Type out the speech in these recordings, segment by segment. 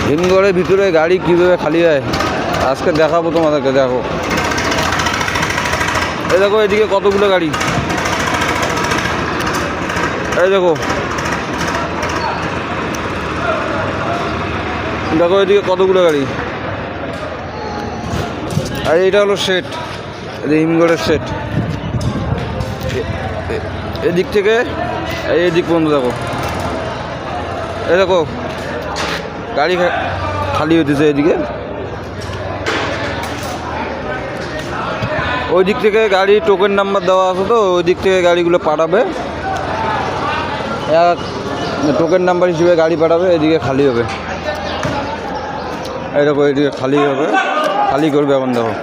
হিমঘরের ভিতরে গাড়ি কীভাবে খালি হয় আজকে দেখাবো তোমাদেরকে। দেখো এই দেখো এদিকে কতগুলো গাড়ি, এই দেখো দেখো এদিকে কতগুলো গাড়ি। আর এইটা হলো শেড, হিমঘরের শেড। এদিক থেকে এইদিক পর্যন্ত দেখো, এই দেখো গাড়ি খালি হইতেছে এদিকে। ওই দিক থেকে গাড়ি টোকেন নাম্বার দেওয়া আছে, তো ওই দিক থেকে গাড়িগুলো পাঠাবে, এক টোকেন নাম্বার হিসেবে গাড়ি পাঠাবে, এদিকে খালি হবে। এই দেখো এদিকে খালি হবে, খালি করবে এখন। দেখো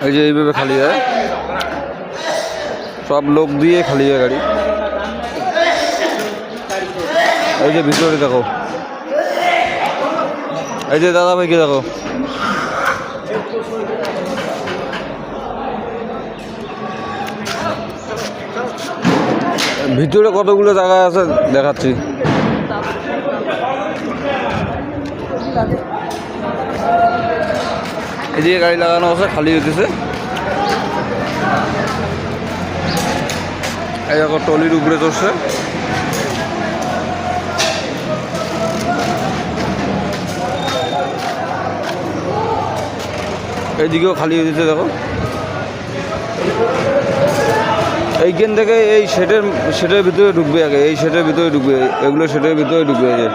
এই যে এইভাবে খালি হয়, সব লোক দিয়ে খালি হয় গাড়ি। এই যে ভিতরে দেখো, এই যে দাদা ভাইকে দেখো, ভিতরে কতগুলো জায়গা আছে দেখাচ্ছি। এদিকে গাড়ি লাগানো আছে, খালি হইতেছে। এই দেখো টলির উপরে চড়ছে, এইদিকেও খালি হইতেছে। দেখো এইখান থেকে এই শেডের ভিতরে ঢুকবে, আগে এই শেডের ভিতরে ঢুকবে, এগুলো শেডের ভিতরে ঢুকবে। এই যে